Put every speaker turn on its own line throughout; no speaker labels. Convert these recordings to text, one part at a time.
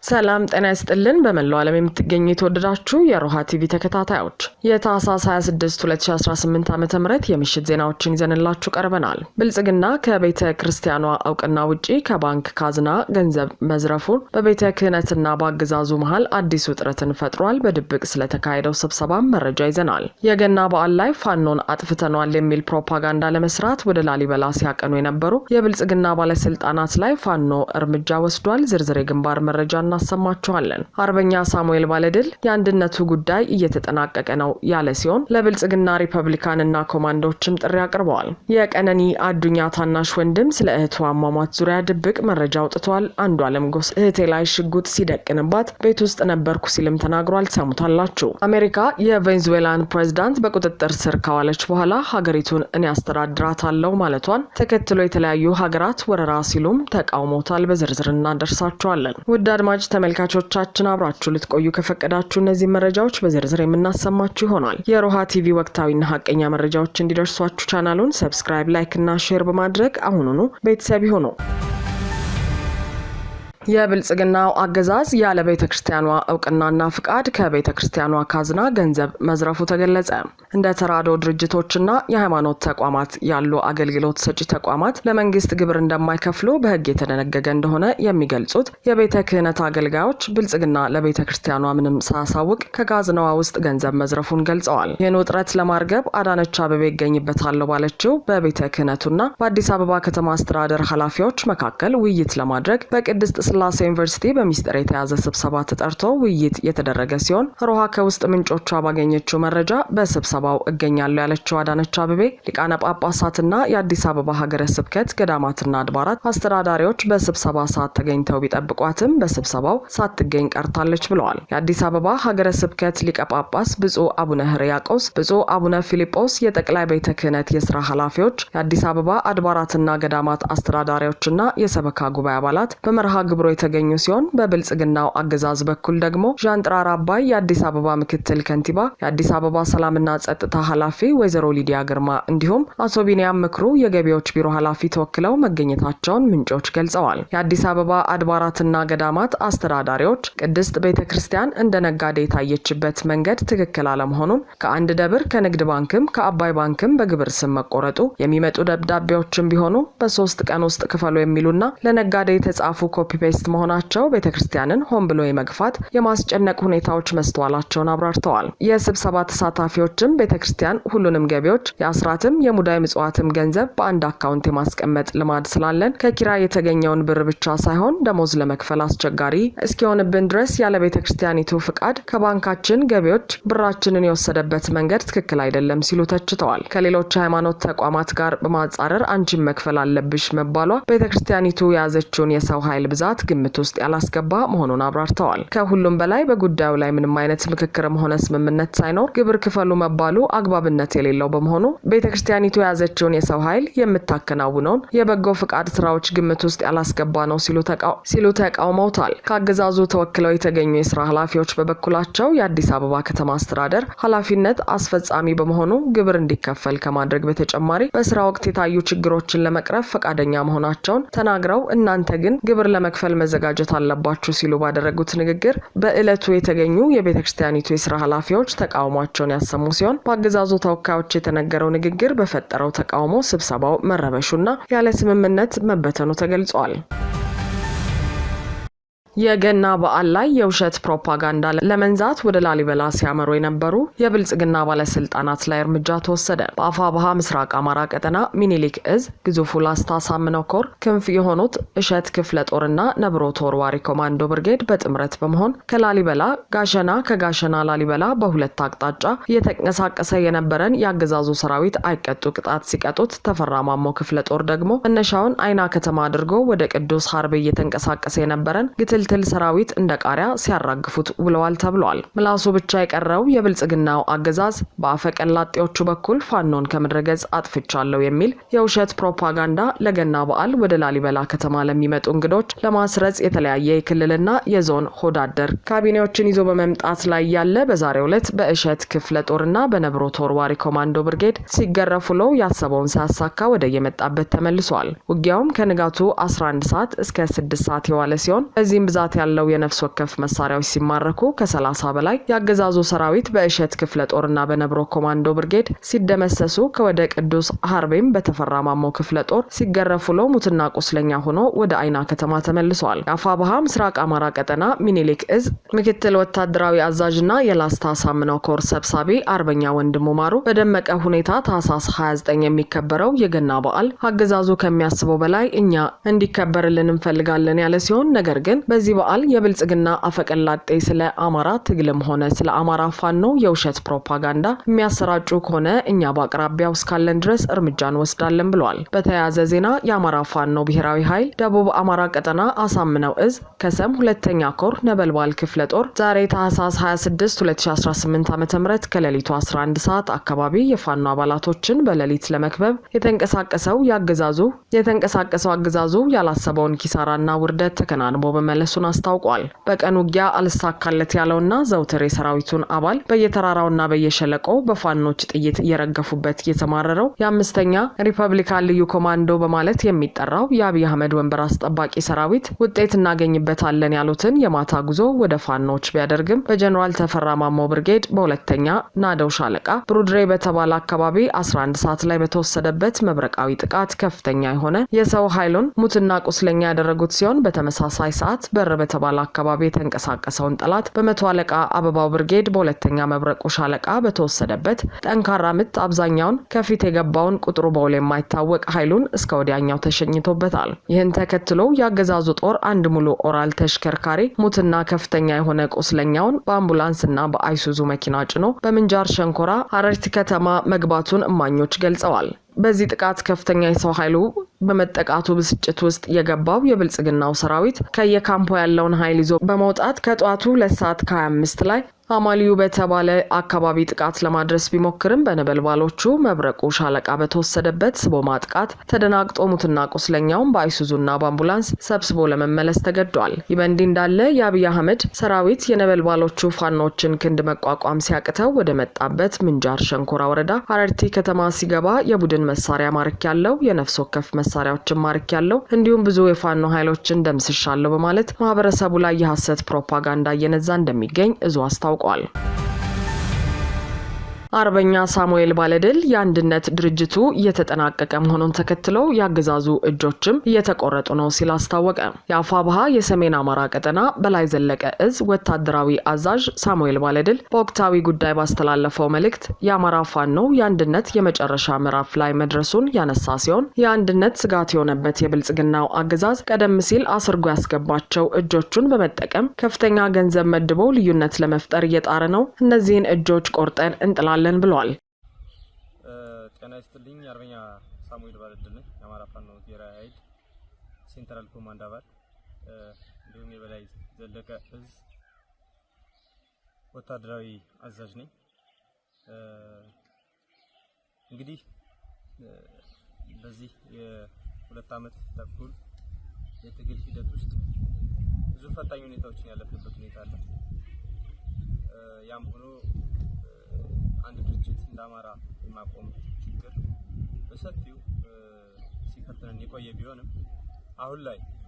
ሰላም ጤና ይስጥልን በመላው ዓለም የምትገኙ የተወደዳችሁ የሮሃ ቲቪ ተከታታዮች የታህሳስ 26 2018 ዓ.ም የምሽት ዜናዎችን ይዘንላችሁ ቀርበናል። ብልጽግና ከቤተ ክርስቲያኗ አውቅና ውጪ ከባንክ ካዝና ገንዘብ መዝረፉን በቤተ ክህነትና በአገዛዙ መሃል አዲስ ውጥረትን ፈጥሯል። በድብቅ ስለተካሄደው ስብሰባ መረጃ ይዘናል። የገና በዓል ላይ ፋኖን አጥፍተናል የሚል ፕሮፓጋንዳ ለመስራት ወደ ላሊበላ ሲያቀኑ የነበሩ የብልጽግና ባለስልጣናት ላይ ፋኖ እርምጃ ወስዷል። ዝርዝር የግንባር መረጃ እናሰማችኋለን። አርበኛ ሳሙኤል ባለድል የአንድነቱ ጉዳይ እየተጠናቀቀ ነው ያለ ሲሆን ለብልጽግና ሪፐብሊካንና ኮማንዶዎችም ጥሪ አቅርበዋል። የቀነኒ አዱኛ ታናሽ ወንድም ስለ እህቱ አሟሟት ዙሪያ ድብቅ መረጃ አውጥቷል። አንዱዓለም ጎስ እህቴ ላይ ሽጉጥ ሲደቅንባት ቤት ውስጥ ነበርኩ ሲልም ተናግሯል። ሰሙታላችሁ። አሜሪካ የቬንዙዌላን ፕሬዝዳንት በቁጥጥር ስር ካዋለች በኋላ ሀገሪቱን እኔ አስተዳድራታለሁ ማለቷን ተከትሎ የተለያዩ ሀገራት ወረራ ሲሉም ተቃውሞታል። በዝርዝር እናደርሳችኋለን። ውድ አድማጭ ተመልካቾቻችን አብራችሁ ልትቆዩ ከፈቀዳችሁ እነዚህ መረጃዎች በዝርዝር የምናሰማችሁ ይሆናል። የሮሃ ቲቪ ወቅታዊና ሀቀኛ መረጃዎች እንዲደርሷችሁ ቻናሉን ሰብስክራይብ፣ ላይክ እና ሼር በማድረግ አሁኑኑ ቤተሰብ ይሁኑ። የብልጽግናው አገዛዝ ያለ ቤተ ክርስቲያኗ እውቅናና ፍቃድ ከቤተ ክርስቲያኗ ካዝና ገንዘብ መዝረፉ ተገለጸ። እንደ ተራድኦ ድርጅቶችና የሃይማኖት ተቋማት ያሉ አገልግሎት ሰጪ ተቋማት ለመንግስት ግብር እንደማይከፍሉ በሕግ የተደነገገ እንደሆነ የሚገልጹት የቤተ ክህነት አገልጋዮች ብልጽግና ለቤተ ክርስቲያኗ ምንም ሳያሳውቅ ከካዝናዋ ውስጥ ገንዘብ መዝረፉን ገልጸዋል። ይህን ውጥረት ለማርገብ አዳነች አቤቤ ይገኝበታል ባለችው በቤተ ክህነቱና በአዲስ አበባ ከተማ አስተዳደር ኃላፊዎች መካከል ውይይት ለማድረግ በቅድስት ስላሴ ዩኒቨርሲቲ በሚስጥር የተያዘ ስብሰባ ተጠርቶ ውይይት የተደረገ ሲሆን ሮሃ ከውስጥ ምንጮቿ ባገኘችው መረጃ በስብሰባው እገኛለሁ ያለችው አዳነች አቤቤ ሊቃነ ጳጳሳትና የአዲስ አበባ ሀገረ ስብከት ገዳማትና አድባራት አስተዳዳሪዎች በስብሰባ ሰዓት ተገኝተው ቢጠብቋትም በስብሰባው ሳትገኝ ቀርታለች ብለዋል። የአዲስ አበባ ሀገረ ስብከት ሊቀ ጳጳስ ብፁዕ አቡነ ሕርያቆስ፣ ብፁዕ አቡነ ፊልጶስ፣ የጠቅላይ ቤተ ክህነት የስራ ኃላፊዎች፣ የአዲስ አበባ አድባራትና ገዳማት አስተዳዳሪዎችና የሰበካ ጉባኤ አባላት በመርሃ ግብሩ የተገኙ ሲሆን በብልጽግናው አገዛዝ በኩል ደግሞ ዣንጥራር አባይ የአዲስ አበባ ምክትል ከንቲባ፣ የአዲስ አበባ ሰላምና ጸጥታ ኃላፊ ወይዘሮ ሊዲያ ግርማ እንዲሁም አቶ ቢኒያም ምክሩ የገቢዎች ቢሮ ኃላፊ ተወክለው መገኘታቸውን ምንጮች ገልጸዋል። የአዲስ አበባ አድባራትና ገዳማት አስተዳዳሪዎች ቅድስት ቤተክርስቲያን እንደ ነጋዴ የታየችበት መንገድ ትክክል አለመሆኑን፣ ከአንድ ደብር ከንግድ ባንክም ከአባይ ባንክም በግብር ስም መቆረጡ፣ የሚመጡ ደብዳቤዎችም ቢሆኑ በ3 ቀን ውስጥ ክፈሉ የሚሉና ለነጋዴ የተጻፉ ኮፒ ፔስት መሆናቸው ቤተክርስቲያንን ሆን ብሎ የመግፋት የማስጨነቅ ሁኔታዎች መስተዋላቸውን አብራርተዋል። የስብሰባ ተሳታፊዎችም ቤተክርስቲያን ሁሉንም ገቢዎች የአስራትም የሙዳይ ምጽዋትም ገንዘብ በአንድ አካውንት የማስቀመጥ ልማድ ስላለን ከኪራይ የተገኘውን ብር ብቻ ሳይሆን ደሞዝ ለመክፈል አስቸጋሪ እስኪሆንብን ድረስ ያለ ቤተክርስቲያኒቱ ፍቃድ ከባንካችን ገቢዎች ብራችንን የወሰደበት መንገድ ትክክል አይደለም ሲሉ ተችተዋል። ከሌሎች ሃይማኖት ተቋማት ጋር በማጻረር አንቺን መክፈል አለብሽ መባሏ ቤተክርስቲያኒቱ የያዘችውን የሰው ኃይል ብዛት ግምት ውስጥ ያላስገባ መሆኑን አብራርተዋል። ከሁሉም በላይ በጉዳዩ ላይ ምንም አይነት ምክክርም ሆነ ስምምነት ሳይኖር ግብር ክፈሉ መባሉ አግባብነት የሌለው በመሆኑ ቤተክርስቲያኒቱ የያዘችውን የሰው ኃይል የምታከናውነውን የበጎ ፍቃድ ስራዎች ግምት ውስጥ ያላስገባ ነው ሲሉ ተቃውመውታል። ከአገዛዙ ተወክለው የተገኙ የስራ ኃላፊዎች በበኩላቸው የአዲስ አበባ ከተማ አስተዳደር ኃላፊነት አስፈጻሚ በመሆኑ ግብር እንዲከፈል ከማድረግ በተጨማሪ በስራ ወቅት የታዩ ችግሮችን ለመቅረፍ ፈቃደኛ መሆናቸውን ተናግረው እናንተ ግን ግብር ለመክፈል መዘጋጀት አለባችሁ ሲሉ ባደረጉት ንግግር በዕለቱ የተገኙ የቤተክርስቲያኒቱ የስራ ኃላፊዎች ተቃውሟቸውን ያሰሙ ሲሆን በአገዛዙ ተወካዮች የተነገረው ንግግር በፈጠረው ተቃውሞ ስብሰባው መረበሹና ያለ ስምምነት መበተኑ ተገልጿል። የገና በዓል ላይ የውሸት ፕሮፓጋንዳ ለመንዛት ወደ ላሊበላ ሲያመሩ የነበሩ የብልጽግና ባለስልጣናት ላይ እርምጃ ተወሰደ። በአፋብኃ ምስራቅ አማራ ቀጠና ሚኒሊክ እዝ ግዙፉ ላስታ ሳምነው ኮር ክንፍ የሆኑት እሸት ክፍለ ጦርና ነብሮ ተወርዋሪ ኮማንዶ ብርጌድ በጥምረት በመሆን ከላሊበላ ጋሸና ከጋሸና ላሊበላ በሁለት አቅጣጫ እየተንቀሳቀሰ የነበረን የአገዛዙ ሰራዊት አይቀጡ ቅጣት ሲቀጡት፣ ተፈራ ማሞ ክፍለ ጦር ደግሞ መነሻውን አይና ከተማ አድርጎ ወደ ቅዱስ ሀርቤ እየተንቀሳቀሰ የነበረን ትል ሰራዊት እንደ ቃሪያ ሲያራግፉት ውለዋል ተብሏል። ምላሱ ብቻ የቀረው የብልጽግናው አገዛዝ በአፈቀላጤዎቹ በኩል ፋኖን ከምድረገጽ አጥፍቻለሁ የሚል የውሸት ፕሮፓጋንዳ ለገና በዓል ወደ ላሊበላ ከተማ ለሚመጡ እንግዶች ለማስረጽ የተለያየ የክልልና የዞን ሆዳደር ካቢኔዎችን ይዞ በመምጣት ላይ ያለ በዛሬው ዕለት በእሸት ክፍለ ጦርና በነብሮ ተወርዋሪ ኮማንዶ ብርጌድ ሲገረፍ ውሎ ያሰበውን ሳያሳካ ወደ የመጣበት ተመልሷል። ውጊያውም ከንጋቱ 11 ሰዓት እስከ 6 ሰዓት የዋለ ሲሆን በዚህም ብዛት ያለው የነፍስ ወከፍ መሳሪያዎች ሲማረኩ ከ30 በላይ ያገዛዙ ሰራዊት በእሸት ክፍለ ጦርና በነብሮ ኮማንዶ ብርጌድ ሲደመሰሱ ከወደ ቅዱስ ሀርቤም በተፈራ ማሞ ክፍለ ጦር ሲገረፉ ለው ሙትና ቁስለኛ ሆኖ ወደ አይና ከተማ ተመልሷል። የአፋብኃ ምስራቅ አማራ ቀጠና ሚኒሊክ እዝ ምክትል ወታደራዊ አዛዥና የላስታ ሳምነው ኮር ሰብሳቢ አርበኛ ወንድሙ ማሩ በደመቀ ሁኔታ ታህሳስ 29 የሚከበረው የገና በዓል አገዛዙ ከሚያስበው በላይ እኛ እንዲከበርልን እንፈልጋለን ያለ ሲሆን ነገር ግን በዚህ በዓል የብልጽግና አፈቀላጤ ስለ አማራ ትግልም ሆነ ስለ አማራ ፋኖ የውሸት ፕሮፓጋንዳ የሚያሰራጩ ከሆነ እኛ በአቅራቢያው እስካለን ድረስ እርምጃን ወስዳለን ብለዋል። በተያያዘ ዜና የአማራ ፋኖ ብሔራዊ ኃይል ደቡብ አማራ ቀጠና አሳምነው እዝ ከሰም ሁለተኛ ኮር ነበልባል ክፍለ ጦር ዛሬ ታህሳስ 26 2018 ዓ.ም ከሌሊቱ 11 ሰዓት አካባቢ የፋኖ አባላቶችን በሌሊት ለመክበብ የተንቀሳቀሰው አገዛዙ ያላሰበውን ኪሳራና ውርደት ተከናንቦ በመለሱን አስታውቋል። በቀን ውጊያ አልሳካለት ያለውና ዘውትር የሰራዊቱን አባል በየተራራውና በየሸለቆው በፋኖች ጥይት እየረገፉበት የተማረረው የአምስተኛ ሪፐብሊካን ልዩ ኮማንዶ በማለት የሚጠራው የአብይ አህመድ ወንበር አስጠባቂ ሰራዊት ውጤት እናገኝበታለን ያሉትን የማታ ጉዞ ወደ ፋኖች ቢያደርግም በጀነራል ተፈራ ማሞ ብርጌድ በሁለተኛ ናደው ሻለቃ ብሩድሬ በተባለ አካባቢ 11 ሰዓት ላይ በተወሰደበት መብረቃዊ ጥቃት ከፍተኛ የሆነ የሰው ኃይሉን ሙትና ቁስለኛ ያደረጉት ሲሆን በተመሳሳይ ሰዓት በር በተባለ አካባቢ የተንቀሳቀሰውን ጠላት በመቶ አለቃ አበባው ብርጌድ በሁለተኛ መብረቁ ሻለቃ በተወሰደበት ጠንካራ ምት አብዛኛውን ከፊት የገባውን ቁጥሩ በውል የማይታወቅ ኃይሉን እስከ ወዲያኛው ተሸኝቶበታል። ይህን ተከትሎ ያገዛዙ ጦር አንድ ሙሉ ኦራል ተሽከርካሪ ሙትና ከፍተኛ የሆነ ቁስለኛውን በአምቡላንስና በአይሱዙ መኪና ጭኖ በምንጃር ሸንኮራ ሀረርቲ ከተማ መግባቱን እማኞች ገልጸዋል። በዚህ ጥቃት ከፍተኛ የሰው ኃይሉ በመጠቃቱ ብስጭት ውስጥ የገባው የብልጽግናው ሰራዊት ከየካምፖ ያለውን ኃይል ይዞ በመውጣት ከጧቱ 2 ሰዓት ከ25 ላይ አማሊዩ በተባለ አካባቢ ጥቃት ለማድረስ ቢሞክርም በነበልባሎቹ መብረቁ ሻለቃ በተወሰደበት ስቦ ማጥቃት ተደናግጦ ሙትና ቁስለኛውን በአይሱዙና በአምቡላንስ ሰብስቦ ለመመለስ ተገዷል። ይህ በእንዲህ እንዳለ የአብይ አህመድ ሰራዊት የነበልባሎቹ ፋኖችን ክንድ መቋቋም ሲያቅተው ወደ መጣበት ምንጃር ሸንኮራ ወረዳ ሀረርቲ ከተማ ሲገባ የቡድን መሳሪያ ማርክ ያለው የነፍስ ወከፍ መሳሪያዎችን ማርክ ያለው እንዲሁም ብዙ የፋኖ ኃይሎችን ደምስሻለሁ በማለት ማህበረሰቡ ላይ የሐሰት ፕሮፓጋንዳ እየነዛ እንደሚገኝ እዙ አስታውቋል። አርበኛ ሳሙኤል ባለድል የአንድነት ድርጅቱ እየተጠናቀቀ መሆኑን ተከትሎ ያገዛዙ እጆችም እየተቆረጡ ነው ሲል አስታወቀ። የአፋብኃ የሰሜን አማራ ቀጠና በላይ ዘለቀ እዝ ወታደራዊ አዛዥ ሳሙኤል ባለድል በወቅታዊ ጉዳይ ባስተላለፈው መልእክት የአማራ ፋኖ የአንድነት የመጨረሻ ምዕራፍ ላይ መድረሱን ያነሳ ሲሆን የአንድነት ስጋት የሆነበት የብልጽግናው አገዛዝ ቀደም ሲል አስርጎ ያስገባቸው እጆቹን በመጠቀም ከፍተኛ ገንዘብ መድቦ ልዩነት ለመፍጠር እየጣረ ነው። እነዚህን እጆች ቆርጠን እንጥላለን ብለዋል።
ጤና ይስጥልኝ። አርበኛ ሳሙኤል ባለድል ነኝ። የአማራ ፋኖ ብሔራዊ ኃይል ሴንትራል ኮማንድ አባል እንዲሁም የበላይ ዘለቀ እዝ ወታደራዊ አዛዥ ነኝ። እንግዲህ በዚህ የ2 ዓመት ተኩል የትግል ሂደት ውስጥ ብዙ ፈታኝ ሁኔታዎችን ያለፈበት ሁኔታ አለ። ያም ሆኖ አንድ ድርጅት እንደ አማራ የማቆም ችግር በሰፊው ሲፈተነን የቆየ ቢሆንም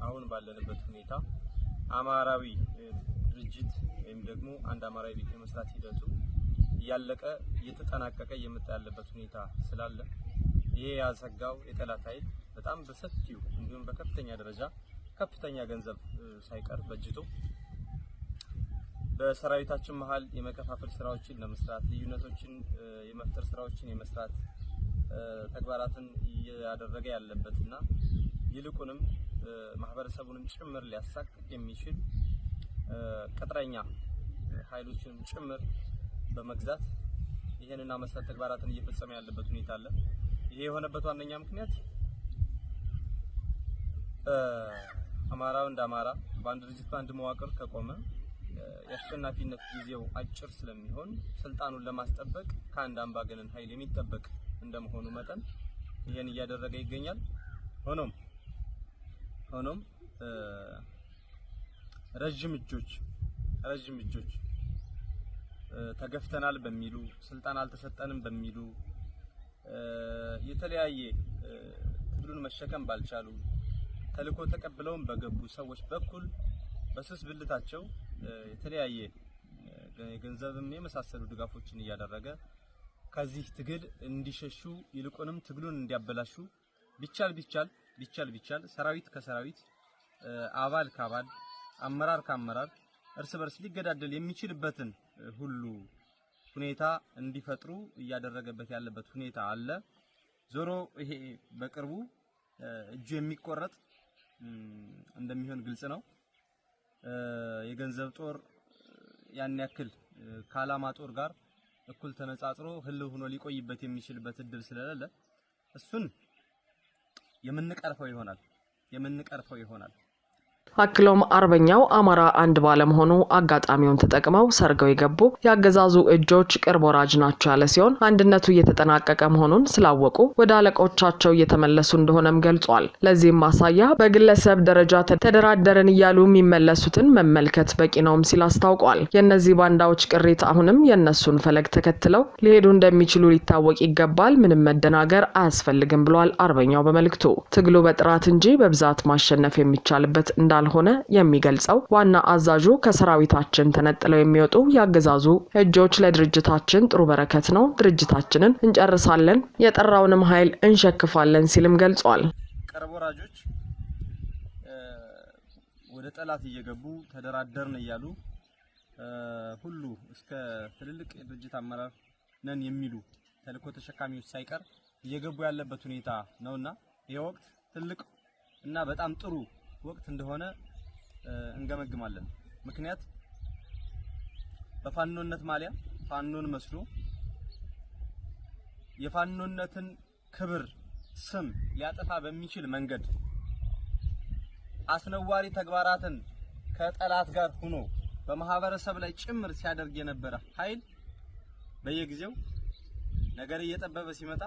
አሁን ባለንበት ሁኔታ አማራዊ ድርጅት ወይም ደግሞ አንድ አማራዊ ቤት የመስራት ሂደቱ እያለቀ እየተጠናቀቀ እየመጣ ያለበት ሁኔታ ስላለ ይሄ ያሰጋው የጠላት ኃይል በጣም በሰፊው እንዲሁም በከፍተኛ ደረጃ ከፍተኛ ገንዘብ ሳይቀር በጅቶ በሰራዊታችን መሃል የመከፋፈል ስራዎችን ለመስራት ልዩነቶችን የመፍጠር ስራዎችን የመስራት ተግባራትን ያደረገ ያለበትና ይልቁንም ማህበረሰቡንም ጭምር ሊያሳቅ የሚችል ቅጥረኛ ኃይሎችን ጭምር በመግዛት ይሄንና መሰል ተግባራትን እየፈጸመ ያለበት ሁኔታ አለ። ይሄ የሆነበት ዋነኛ ምክንያት አማራው እንደ አማራ በአንድ ድርጅት በአንድ መዋቅር ከቆመ የአሸናፊነት ጊዜው አጭር ስለሚሆን ስልጣኑን ለማስጠበቅ ከአንድ አምባገነን ኃይል የሚጠበቅ እንደመሆኑ መጠን ይሄን እያደረገ ይገኛል። ሆኖም ረጅም እጆች ተገፍተናል በሚሉ ስልጣን አልተሰጠንም በሚሉ የተለያየ ትግሉን መሸከም ባልቻሉ ተልዕኮ ተቀብለውም በገቡ ሰዎች በኩል በስስ ብልታቸው የተለያየ ገንዘብም የመሳሰሉ ድጋፎችን እያደረገ ከዚህ ትግል እንዲሸሹ ይልቁንም ትግሉን እንዲያበላሹ ቢቻል ሰራዊት ከሰራዊት አባል ከአባል አመራር ከአመራር እርስ በርስ ሊገዳደል የሚችልበትን ሁሉ ሁኔታ እንዲፈጥሩ እያደረገበት ያለበት ሁኔታ አለ። ዞሮ ይሄ በቅርቡ እጁ የሚቆረጥ እንደሚሆን ግልጽ ነው። የገንዘብ ጦር ያን ያክል ከዓላማ ጦር ጋር እኩል ተነጻጽሮ ህልው ሆኖ ሊቆይበት የሚችልበት እድል ስለሌለ እሱን የምንቀርፈው ይሆናል።
አክሎም አርበኛው አማራ አንድ ባለመሆኑ አጋጣሚውን ተጠቅመው ሰርገው የገቡ ያገዛዙ እጆች ቅርብ ወራጅ ናቸው ያለ ሲሆን አንድነቱ እየተጠናቀቀ መሆኑን ስላወቁ ወደ አለቆቻቸው እየተመለሱ እንደሆነም ገልጿል። ለዚህም ማሳያ በግለሰብ ደረጃ ተደራደርን እያሉ የሚመለሱትን መመልከት በቂ ነውም ሲል አስታውቋል። የእነዚህ ባንዳዎች ቅሪት አሁንም የእነሱን ፈለግ ተከትለው ሊሄዱ እንደሚችሉ ሊታወቅ ይገባል። ምንም መደናገር አያስፈልግም ብሏል አርበኛው በመልእክቱ። ትግሉ በጥራት እንጂ በብዛት ማሸነፍ የሚቻልበት ሆነ የሚገልጸው ዋና አዛዡ ከሰራዊታችን ተነጥለው የሚወጡ ያገዛዙ እጆች ለድርጅታችን ጥሩ በረከት ነው። ድርጅታችንን እንጨርሳለን፣ የጠራውንም ኃይል እንሸክፋለን ሲልም ገልጿል።
ቅርብ ወራጆች ወደ ጠላት እየገቡ ተደራደርን እያሉ ሁሉ እስከ ትልልቅ የድርጅት አመራር ነን የሚሉ ተልእኮ ተሸካሚዎች ሳይቀር እየገቡ ያለበት ሁኔታ ነውና ይሄ ወቅት ትልቅ እና በጣም ጥሩ ወቅት እንደሆነ እንገመግማለን። ምክንያት በፋኖነት ማሊያ ፋኖን መስሎ የፋኖነትን ክብር ስም ሊያጠፋ በሚችል መንገድ አስነዋሪ ተግባራትን ከጠላት ጋር ሆኖ በማህበረሰብ ላይ ጭምር ሲያደርግ የነበረ ኃይል በየጊዜው ነገር እየጠበበ ሲመጣ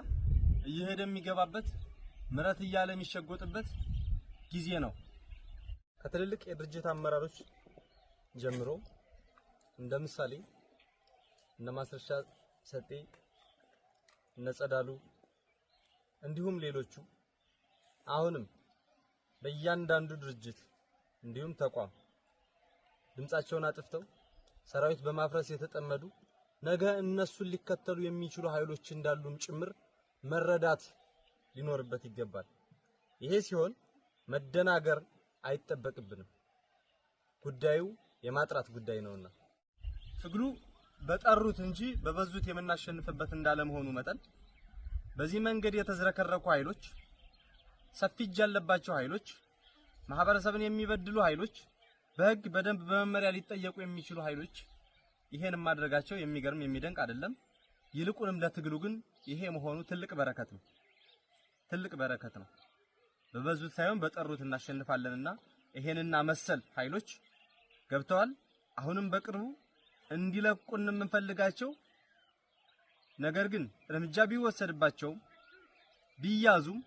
እየሄደ የሚገባበት ምረት እያለ የሚሸጎጥበት ጊዜ ነው። ከትልልቅ የድርጅት አመራሮች ጀምሮ እንደ ምሳሌ እነ ማስረሻ ሰጤ፣ እነ ጸዳሉ እንዲሁም ሌሎቹ አሁንም በእያንዳንዱ ድርጅት እንዲሁም ተቋም ድምጻቸውን አጥፍተው ሰራዊት በማፍረስ የተጠመዱ ነገ እነሱን ሊከተሉ የሚችሉ ኃይሎች እንዳሉም ጭምር መረዳት ሊኖርበት ይገባል። ይሄ ሲሆን መደናገር አይጠበቅብንም። ጉዳዩ የማጥራት ጉዳይ ነውና ትግሉ በጠሩት እንጂ በበዙት የምናሸንፍበት እንዳለመሆኑ መጠን በዚህ መንገድ የተዝረከረኩ ኃይሎች፣ ሰፊ እጅ ያለባቸው ኃይሎች፣ ማህበረሰብን የሚበድሉ ኃይሎች፣ በህግ በደንብ በመመሪያ ሊጠየቁ የሚችሉ ኃይሎች ይሄን ማድረጋቸው የሚገርም የሚደንቅ አይደለም። ይልቁንም ለትግሉ ግን ይሄ መሆኑ ትልቅ በረከት ነው። በበዙት ሳይሆን በጠሩት እናሸንፋለንና ይሄንና መሰል ኃይሎች ገብተዋል። አሁንም በቅርቡ እንዲለቁን የምንፈልጋቸው ነገር ግን እርምጃ ቢወሰድባቸው ቢያዙም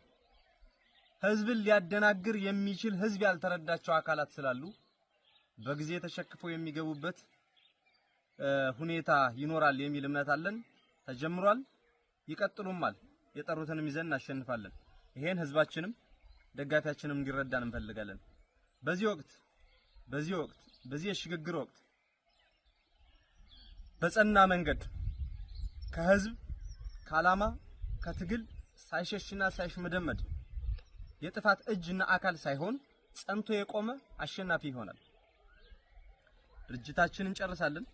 ህዝብን ሊያደናግር የሚችል ህዝብ ያልተረዳቸው አካላት ስላሉ በጊዜ ተሸክፈው የሚገቡበት ሁኔታ ይኖራል የሚል እምነት አለን። ተጀምሯል፣ ይቀጥሉማል። የጠሩትንም ይዘን እናሸንፋለን። ይሄን ህዝባችንም ደጋፊያችንም እንዲረዳን እንፈልጋለን። በዚህ የሽግግር ወቅት በጸና መንገድ ከህዝብ ከዓላማ ከትግል ሳይሸሽና ሳይሽመደመድ የጥፋት እጅና አካል ሳይሆን ጸንቶ የቆመ አሸናፊ ይሆናል። ድርጅታችንን እንጨርሳለን፣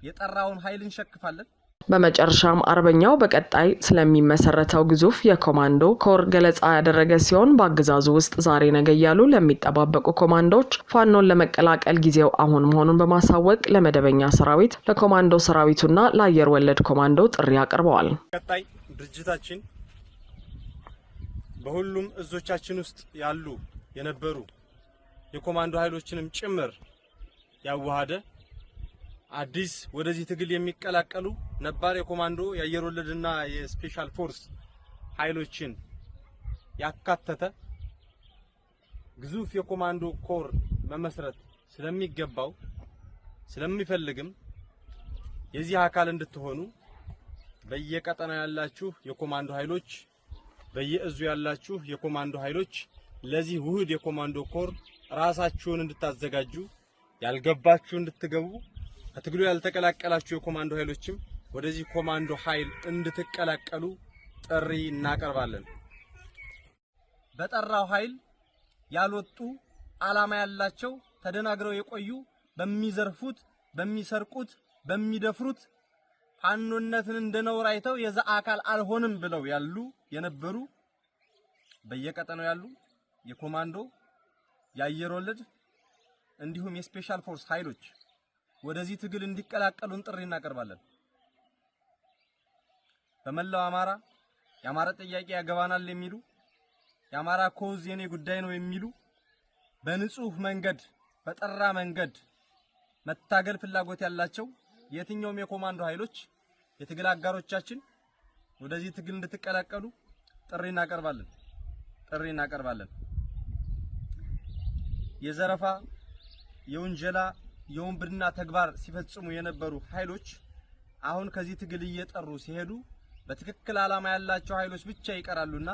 የጠራውን ኃይል እንሸክፋለን።
በመጨረሻም አርበኛው በቀጣይ ስለሚመሰረተው ግዙፍ የኮማንዶ ኮር ገለጻ ያደረገ ሲሆን በአገዛዙ ውስጥ ዛሬ ነገ እያሉ ለሚጠባበቁ ኮማንዶዎች ፋኖን ለመቀላቀል ጊዜው አሁን መሆኑን በማሳወቅ ለመደበኛ ሰራዊት፣ ለኮማንዶ ሰራዊቱና ለአየር ወለድ ኮማንዶ ጥሪ አቅርበዋል።
ቀጣይ ድርጅታችን በሁሉም እዞቻችን ውስጥ ያሉ የነበሩ የኮማንዶ ኃይሎችንም ጭምር ያዋሃደ አዲስ ወደዚህ ትግል የሚቀላቀሉ ነባር የኮማንዶ የአየር ወለድና የስፔሻል ፎርስ ኃይሎችን ያካተተ ግዙፍ የኮማንዶ ኮር መመስረት ስለሚገባው ስለሚፈልግም የዚህ አካል እንድትሆኑ በየቀጠናው ያላችሁ የኮማንዶ ኃይሎች፣ በየእዙ ያላችሁ የኮማንዶ ኃይሎች ለዚህ ውህድ የኮማንዶ ኮር ራሳችሁን እንድታዘጋጁ ያልገባችሁ እንድትገቡ ከትግሉ ያልተቀላቀላችሁ የኮማንዶ ኃይሎችም ወደዚህ ኮማንዶ ኃይል እንድትቀላቀሉ ጥሪ እናቀርባለን። በጠራው ኃይል ያልወጡ ዓላማ ያላቸው ተደናግረው የቆዩ በሚዘርፉት፣ በሚሰርቁት፣ በሚደፍሩት ፋኖነትን እንደነውር አይተው የዛ አካል አልሆንም ብለው ያሉ የነበሩ በየቀጠናው ያሉ የኮማንዶ የአየር ወለድ እንዲሁም የስፔሻል ፎርስ ኃይሎች ወደዚህ ትግል እንዲቀላቀሉን ጥሪ እናቀርባለን። በመላው አማራ የአማራ ጥያቄ ያገባናል የሚሉ የአማራ ኮዝ የኔ ጉዳይ ነው የሚሉ በንጹህ መንገድ በጠራ መንገድ መታገል ፍላጎት ያላቸው የትኛውም የኮማንዶ ኃይሎች የትግል አጋሮቻችን ወደዚህ ትግል እንድትቀላቀሉ ጥሪ እናቀርባለን። የዘረፋ የወንጀላ የወንብድና ተግባር ሲፈጽሙ የነበሩ ኃይሎች አሁን ከዚህ ትግል እየጠሩ ሲሄዱ በትክክል ዓላማ ያላቸው ኃይሎች ብቻ ይቀራሉና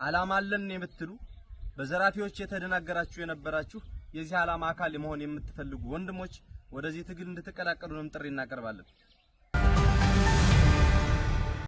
ዓላማ አለን የምትሉ በዘራፊዎች የተደናገራችሁ የነበራችሁ የዚህ ዓላማ አካል መሆን የምትፈልጉ ወንድሞች ወደዚህ ትግል እንድትቀላቀሉንም ጥሪ እናቀርባለን።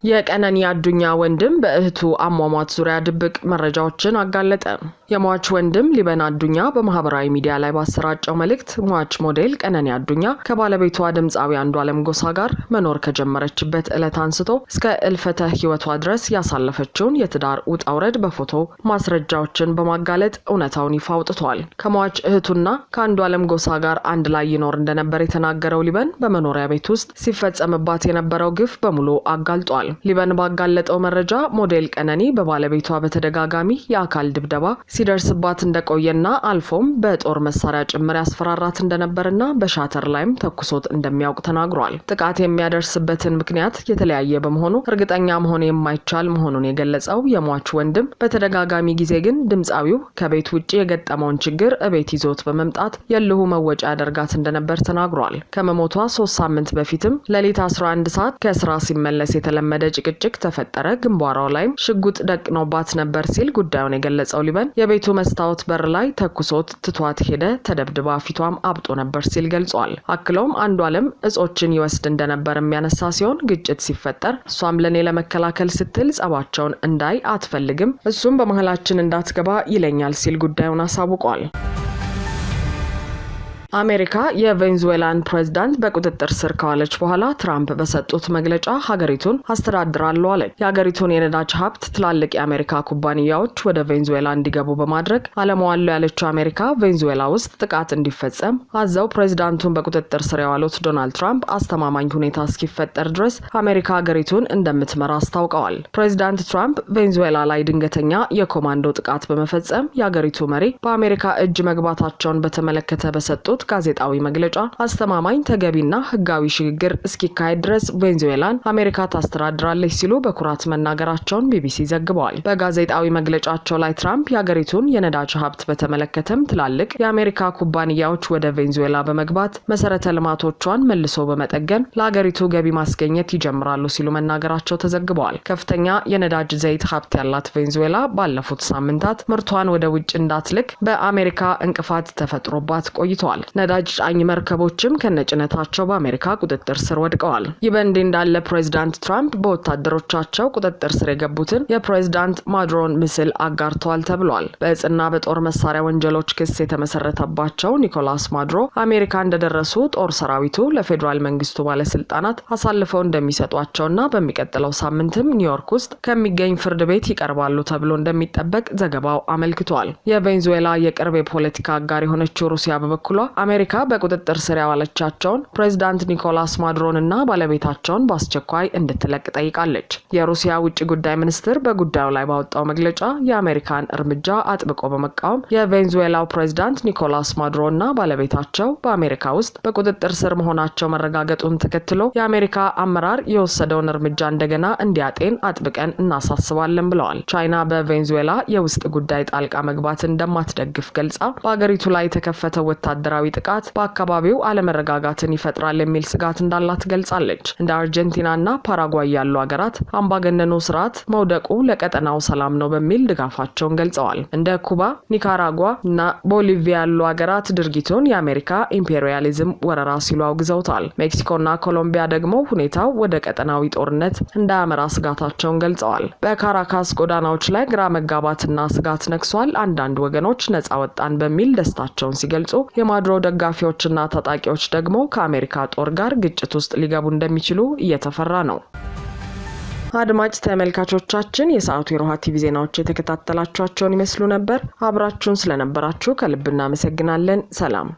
የቀነኒ አዱኛ ወንድም በእህቱ አሟሟት ዙሪያ ድብቅ መረጃዎችን አጋለጠ። የሟች ወንድም ሊበን አዱኛ በማህበራዊ ሚዲያ ላይ ባሰራጨው መልእክት ሟች ሞዴል ቀነኒ አዱኛ ከባለቤቷ ድምፃዊ አንዱዓለም ጎሳ ጋር መኖር ከጀመረችበት ዕለት አንስቶ እስከ እልፈተ ህይወቷ ድረስ ያሳለፈችውን የትዳር ውጣ ውረድ በፎቶ ማስረጃዎችን በማጋለጥ እውነታውን ይፋ አውጥቷል። ከሟች እህቱና ከአንዱዓለም ጎሳ ጋር አንድ ላይ ይኖር እንደነበር የተናገረው ሊበን በመኖሪያ ቤት ውስጥ ሲፈጸምባት የነበረው ግፍ በሙሉ አጋልጧል። ሊበን ባጋለጠው መረጃ ሞዴል ቀነኒ በባለቤቷ በተደጋጋሚ የአካል ድብደባ ሲደርስባት እንደቆየና አልፎም በጦር መሳሪያ ጭምር ያስፈራራት እንደነበርና በሻተር ላይም ተኩሶት እንደሚያውቅ ተናግሯል። ጥቃት የሚያደርስበትን ምክንያት የተለያየ በመሆኑ እርግጠኛ መሆን የማይቻል መሆኑን የገለጸው የሟች ወንድም በተደጋጋሚ ጊዜ ግን ድምፃዊው ከቤት ውጪ የገጠመውን ችግር እቤት ይዞት በመምጣት የልሁ መወጫ ያደርጋት እንደነበር ተናግሯል። ከመሞቷ 3 ሳምንት በፊትም ሌሊት 11 ሰዓት ከስራ ሲመለስ የተለመደ ጭቅጭቅ ተፈጠረ፣ ግንባሯ ላይም ሽጉጥ ደቅኖባት ነበር ሲል ጉዳዩን የገለጸው ሊበን የቤቱ መስታወት በር ላይ ተኩሶት ትቷት ሄደ፣ ተደብድባ ፊቷም አብጦ ነበር ሲል ገልጿል። አክሎም አንዱዓለም እጾችን ይወስድ እንደነበር የሚያነሳ ሲሆን ግጭት ሲፈጠር እሷም ለኔ ለመከላከል ስትል ጸባቸውን እንዳይ አትፈልግም፣ እሱም በመሃላችን እንዳትገባ ይለኛል ሲል ጉዳዩን አሳውቋል። አሜሪካ የቬንዙዌላን ፕሬዝዳንት በቁጥጥር ስር ካዋለች በኋላ ትራምፕ በሰጡት መግለጫ ሀገሪቱን አስተዳድራለሁ አለች። የሀገሪቱን የነዳጅ ሀብት ትላልቅ የአሜሪካ ኩባንያዎች ወደ ቬንዙዌላ እንዲገቡ በማድረግ አለመዋሉ ያለችው አሜሪካ ቬንዙዌላ ውስጥ ጥቃት እንዲፈጸም አዘው ፕሬዝዳንቱን በቁጥጥር ስር ያዋሉት ዶናልድ ትራምፕ አስተማማኝ ሁኔታ እስኪፈጠር ድረስ አሜሪካ ሀገሪቱን እንደምትመራ አስታውቀዋል። ፕሬዝዳንት ትራምፕ ቬንዙዌላ ላይ ድንገተኛ የኮማንዶ ጥቃት በመፈጸም የሀገሪቱ መሪ በአሜሪካ እጅ መግባታቸውን በተመለከተ በሰጡት ጋዜጣዊ መግለጫ አስተማማኝ ተገቢና ህጋዊ ሽግግር እስኪካሄድ ድረስ ቬንዙዌላን አሜሪካ ታስተዳድራለች ሲሉ በኩራት መናገራቸውን ቢቢሲ ዘግበዋል። በጋዜጣዊ መግለጫቸው ላይ ትራምፕ የሀገሪቱን የነዳጅ ሀብት በተመለከተም ትላልቅ የአሜሪካ ኩባንያዎች ወደ ቬንዙዌላ በመግባት መሰረተ ልማቶቿን መልሶ በመጠገን ለሀገሪቱ ገቢ ማስገኘት ይጀምራሉ ሲሉ መናገራቸው ተዘግበዋል። ከፍተኛ የነዳጅ ዘይት ሀብት ያላት ቬንዙዌላ ባለፉት ሳምንታት ምርቷን ወደ ውጭ እንዳትልክ በአሜሪካ እንቅፋት ተፈጥሮባት ቆይተዋል። ነዳጅ ጫኝ መርከቦችም ከነጭነታቸው በአሜሪካ ቁጥጥር ስር ወድቀዋል። ይህ በእንዲህ እንዳለ ፕሬዝዳንት ትራምፕ በወታደሮቻቸው ቁጥጥር ስር የገቡትን የፕሬዝዳንት ማዱሮን ምስል አጋርተዋል ተብሏል። በእጽና በጦር መሳሪያ ወንጀሎች ክስ የተመሰረተባቸው ኒኮላስ ማዱሮ አሜሪካ እንደደረሱ ጦር ሰራዊቱ ለፌዴራል መንግስቱ ባለስልጣናት አሳልፈው እንደሚሰጧቸውና በሚቀጥለው ሳምንትም ኒውዮርክ ውስጥ ከሚገኝ ፍርድ ቤት ይቀርባሉ ተብሎ እንደሚጠበቅ ዘገባው አመልክቷል። የቬንዙዌላ የቅርብ የፖለቲካ አጋር የሆነችው ሩሲያ በበኩሏ አሜሪካ በቁጥጥር ስር ያዋለቻቸውን ፕሬዝዳንት ኒኮላስ ማዱሮን እና ባለቤታቸውን በአስቸኳይ እንድትለቅ ጠይቃለች። የሩሲያ ውጭ ጉዳይ ሚኒስትር በጉዳዩ ላይ ባወጣው መግለጫ የአሜሪካን እርምጃ አጥብቆ በመቃወም የቬንዙዌላው ፕሬዝዳንት ኒኮላስ ማዱሮ እና ባለቤታቸው በአሜሪካ ውስጥ በቁጥጥር ስር መሆናቸው መረጋገጡን ተከትሎ የአሜሪካ አመራር የወሰደውን እርምጃ እንደገና እንዲያጤን አጥብቀን እናሳስባለን ብለዋል። ቻይና በቬንዙዌላ የውስጥ ጉዳይ ጣልቃ መግባት እንደማትደግፍ ገልጻ በአገሪቱ ላይ የተከፈተው ወታደራዊ ወታደራዊ ጥቃት በአካባቢው አለመረጋጋትን ይፈጥራል የሚል ስጋት እንዳላት ገልጻለች። እንደ አርጀንቲናና ፓራጓይ ያሉ ሀገራት አምባገነኑ ስርዓት መውደቁ ለቀጠናው ሰላም ነው በሚል ድጋፋቸውን ገልጸዋል። እንደ ኩባ፣ ኒካራጓ እና ቦሊቪያ ያሉ ሀገራት ድርጊቱን የአሜሪካ ኢምፔሪያሊዝም ወረራ ሲሉ አውግዘውታል። ሜክሲኮና ኮሎምቢያ ደግሞ ሁኔታው ወደ ቀጠናዊ ጦርነት እንዳያመራ ስጋታቸውን ገልጸዋል። በካራካስ ጎዳናዎች ላይ ግራ መጋባትና ስጋት ነግሷል። አንዳንድ ወገኖች ነጻ ወጣን በሚል ደስታቸውን ሲገልጹ፣ የማድሮ ደጋፊዎችና ታጣቂዎች ደግሞ ከአሜሪካ ጦር ጋር ግጭት ውስጥ ሊገቡ እንደሚችሉ እየተፈራ ነው። አድማጭ ተመልካቾቻችን የሰዓቱ የሮሃ ቲቪ ዜናዎች የተከታተላችኋቸውን ይመስሉ ነበር። አብራችሁን ስለነበራችሁ ከልብ እናመሰግናለን። ሰላም።